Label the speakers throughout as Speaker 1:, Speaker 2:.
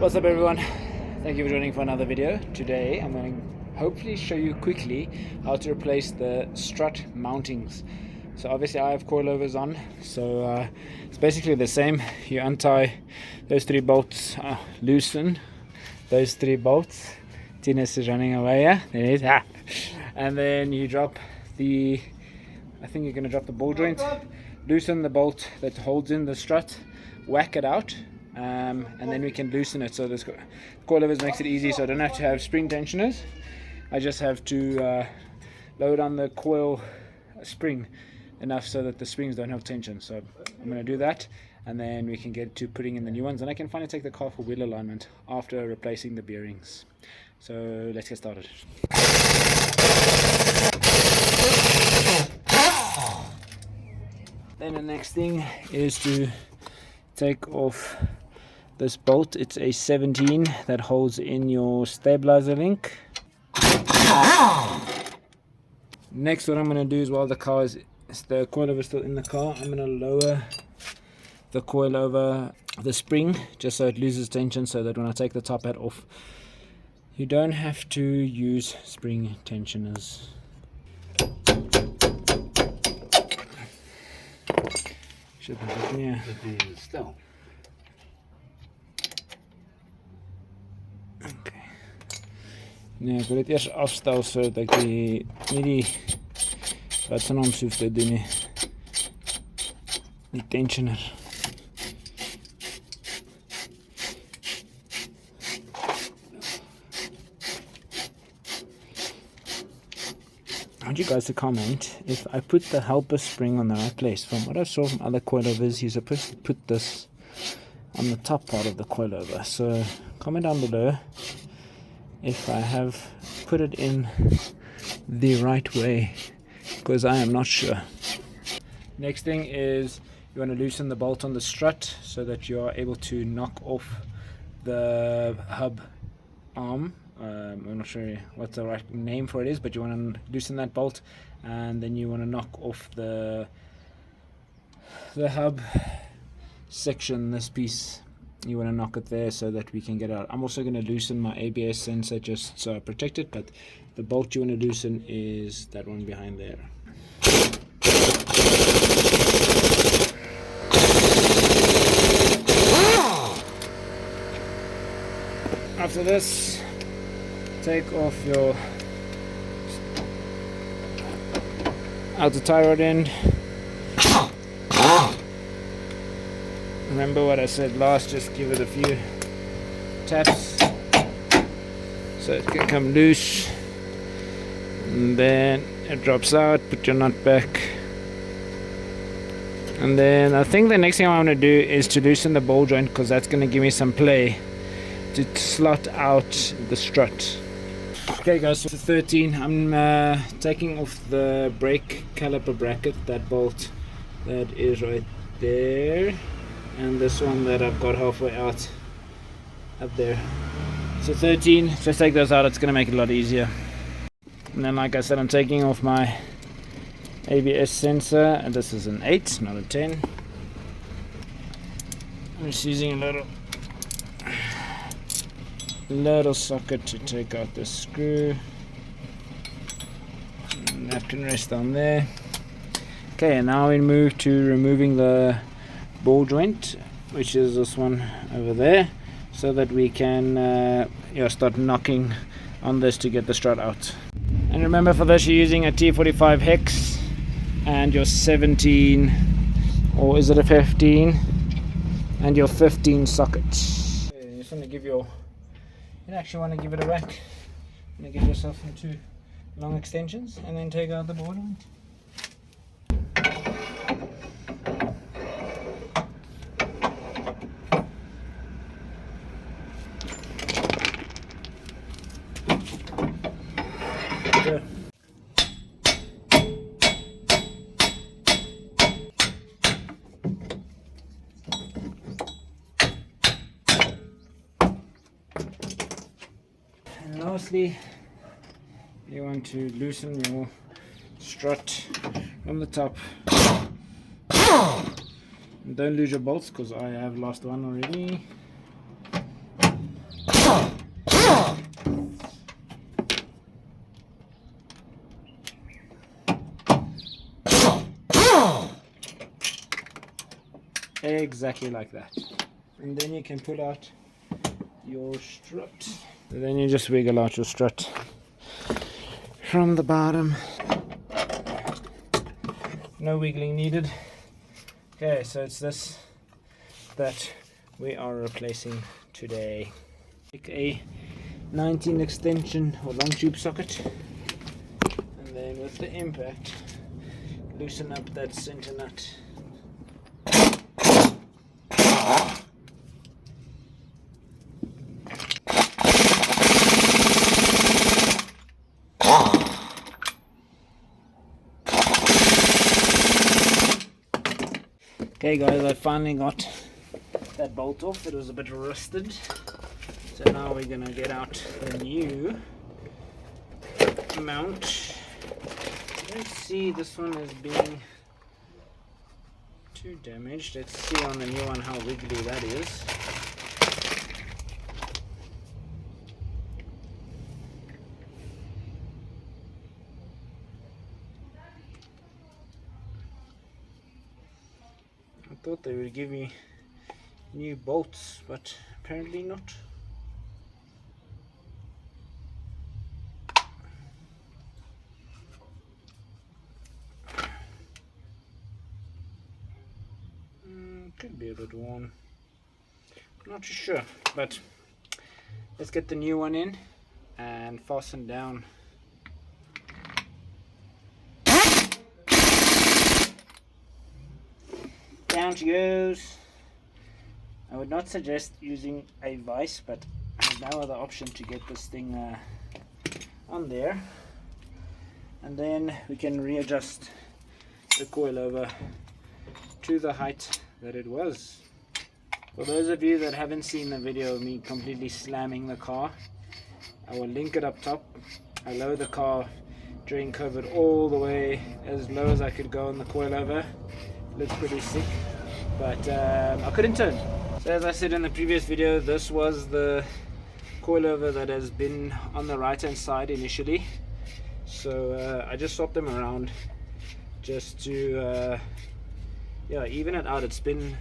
Speaker 1: What's up everyone, thank you for joining for another video. Today I'm going to hopefully show you quickly how to replace the strut mountings. So obviously I have coilovers on, so it's basically the same. You untie those three bolts, loosen those three bolts. Tinus is running away, yeah? There it is. And then you drop the, I think you're going to drop the ball joint, loosen the bolt that holds in the strut, whack it out, and then we can loosen it. So this coilovers makes it easy, so I don't have to have spring tensioners. I just have to load on the coil spring enough so that the springs don't have tension. So I'm going to do that, and then we can get to putting in the new ones, and I can finally take the car for wheel alignment after replacing the bearings. So let's get started. Then the next thing is to take off this bolt. It's a 17 that holds in your stabilizer link. Next, what I'm going to do is, while the car is the coilover still in the car, I'm going to lower the coil over the spring just so it loses tension, so that when I take the top hat off, you don't have to use spring tensioners. Should be good, yeah.
Speaker 2: Still.
Speaker 1: Okay. Nee, ek wil dit eers afstel sodat ek nie die wat se naam hoef te doen nie. Die tensioner. I want you guys to comment if I put the helper spring on the right place. From what I saw from other coilovers, you're supposed to put this on the top part of the coilover. So comment down below if I have put it in the right way, because I am not sure. Next thing is, you want to loosen the bolt on the strut so that you are able to knock off the hub arm. I'm not sure what the right name for it is, but you want to loosen that bolt, and then you want to knock off the hub section, this piece. You want to knock it there so that we can get out. I'm also going to loosen my ABS sensor just so I protect it, but the bolt you want to loosen is that one behind there. After this, take off your outer tie rod end. Remember what I said last, just give it a few taps so it can come loose, and then it drops out. Put your nut back, and then I think the next thing I want to do is to loosen the ball joint, because that's going to give me some play to slot out the strut. Okay guys, so 13, I'm taking off the brake caliper bracket, that bolt that is right there, and this one that I've got halfway out up there. So 13, just take those out, it's going to make it a lot easier. And then, like I said, I'm taking off my ABS sensor, and this is an 8, not a 10. I'm just using a little socket to take out the screw, and that can rest on there. Okay, and now we move to removing the ball joint, which is this one over there, so that we can start knocking on this to get the strut out. And remember, for this you're using a T45 hex and your 17, or is it a 15, and your 15 socket. You just want to give you actually want to give it a rack. You want to get yourself into long extensions, and then take out the ball joint. Good. And lastly, you want to loosen your strut from the top. And don't lose your bolts, because I have lost one already. exactly like that. And then you can pull out your strut. And then you just wiggle out your strut from the bottom. No wiggling needed. Okay, so it's this that we are replacing today. Take a 19 extension or long tube socket, and then with the impact loosen up that center nut. Okay guys, I finally got that bolt off. It was a bit rusted, so now we're gonna get out the new mount. Let's see, this one is being too damaged. Let's see on the new one how wiggly that is. I thought they would give me new bolts, but apparently not. Could be a bit worn. Not too sure, but let's get the new one in and fasten down. Down she goes. I would not suggest using a vise, but I have no other option to get this thing on there. And then we can readjust the coilover to the height that it was. For those of you that haven't seen the video of me completely slamming the car, I will link it up top. I lowered the car during COVID all the way as low as I could go on the coilover. Looks pretty sick, but I couldn't turn. So as I said in the previous video, this was the coilover that has been on the right hand side initially. So I just swapped them around just to yeah, even it out. It's been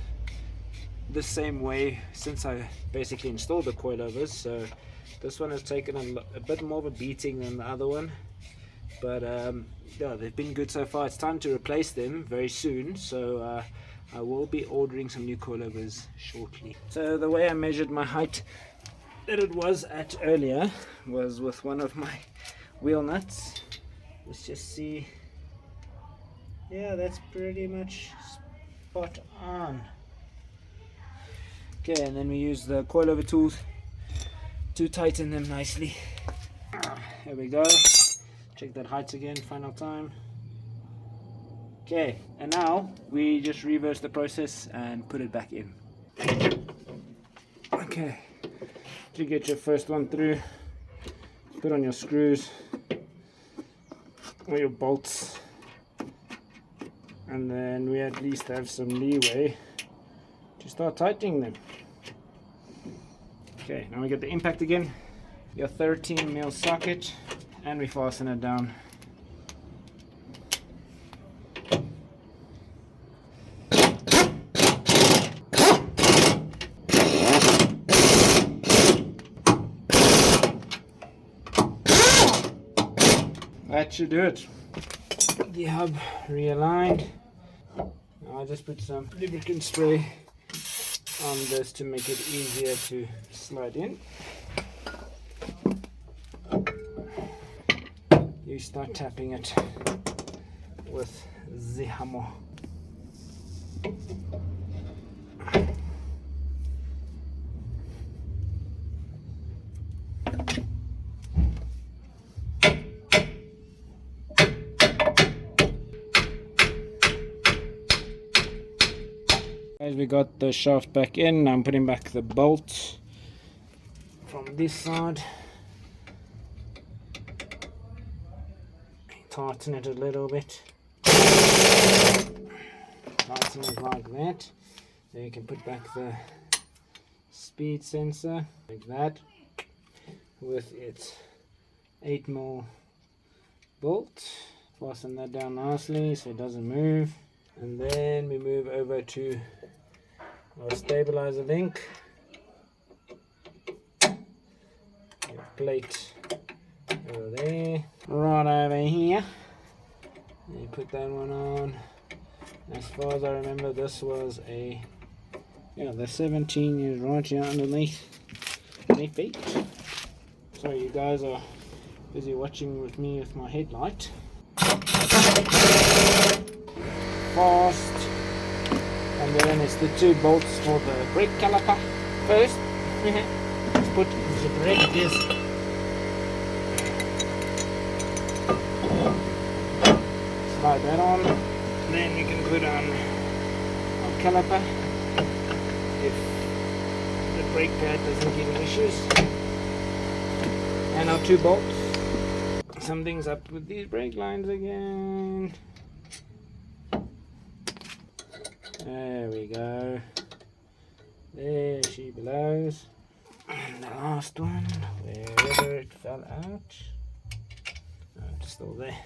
Speaker 1: the same way since I basically installed the coilovers, so this one has taken a bit more of a beating than the other one, but yeah, they've been good so far. It's time to replace them very soon, so I will be ordering some new coilovers shortly. So the way I measured my height that it was at earlier was with one of my wheel nuts. Let's just see. Yeah, that's pretty much spot on. Okay, and then we use the coilover tools to tighten them nicely. Here we go. Check that height again, final time. Okay, and now we just reverse the process and put it back in. Okay, to get your first one through, put on your screws or your bolts, and then we at least have some leeway to start tightening them. Okay, now we get the impact again, your 13mm socket, and we fasten it down. That should do it. The hub realigned. Now I'll just put some lubricant spray on this to make it easier to slide in. You start tapping it with the hammer. As we got the shaft back in, I'm putting back the bolt from this side. Tighten it a little bit. Tighten it like that. Then you can put back the speed sensor like that with its 8mm bolt. Fasten that down nicely so it doesn't move. And then we move over to our stabilizer link, your plate over there, right over here. You put that one on. As far as I remember, this was a, yeah, the 17 is right here underneath my feet. So you guys are busy watching with me with my headlight. Fast. And then it's the 2 bolts for the brake caliper. First, let's put the brake disc. Slide that on. Then you can put on our caliper if the brake pad doesn't give any issues. And our 2 bolts. Something's up with these brake lines again. There we go. There she blows. And the last one, wherever it fell out. Oh, it's still there.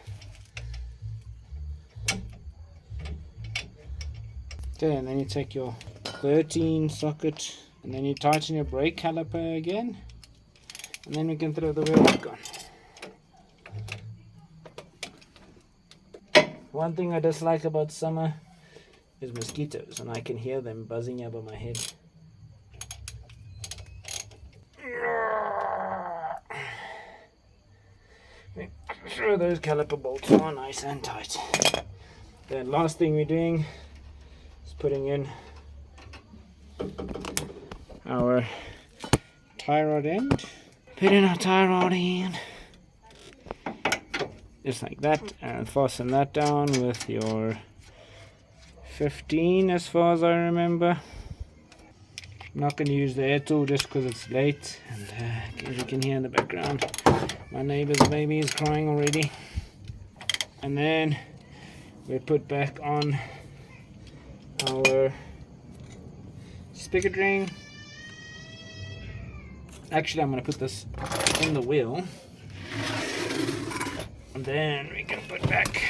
Speaker 1: Okay, and then you take your 13 socket and then you tighten your brake caliper again. And then we can throw the wheel back on. One thing I dislike about summer is mosquitoes, and I can hear them buzzing above my head. Make sure those caliper bolts are nice and tight. The last thing we're doing is putting in our tie rod end. Put in our tie rod end. Just like that, and fasten that down with your 15 as far as I remember. I'm not going to use the air tool just because it's late, and as you can hear in the background, my neighbor's baby is crying already. And then we put back on our spigot ring. Actually, I'm going to put this in the wheel. And then we can put back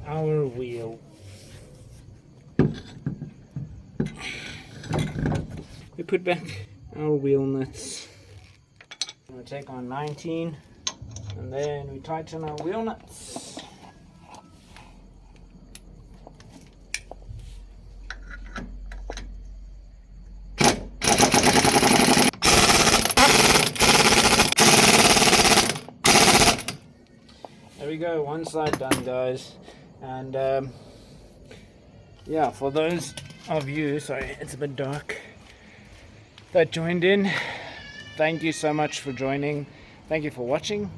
Speaker 1: our wheel. We put back our wheel nuts. I'm going to take on 19 and then we tighten our wheel nuts. There we go, one side done, guys. And yeah, for those of you, sorry it's a bit dark, that joined in, thank you so much for joining. Thank you for watching.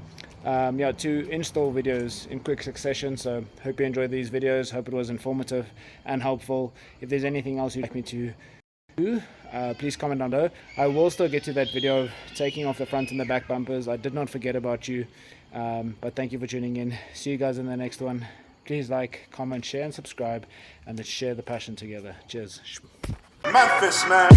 Speaker 1: Yeah, 2 install videos in quick succession, so hope you enjoyed these videos. Hope it was informative and helpful. If there's anything else you'd like me to do, please comment down below. I will still get to that video of taking off the front and the back bumpers. I did not forget about you. But thank you for tuning in. See you guys in the next one. Please like, comment, share and subscribe, and let's share the passion together. Cheers. Memphis, man.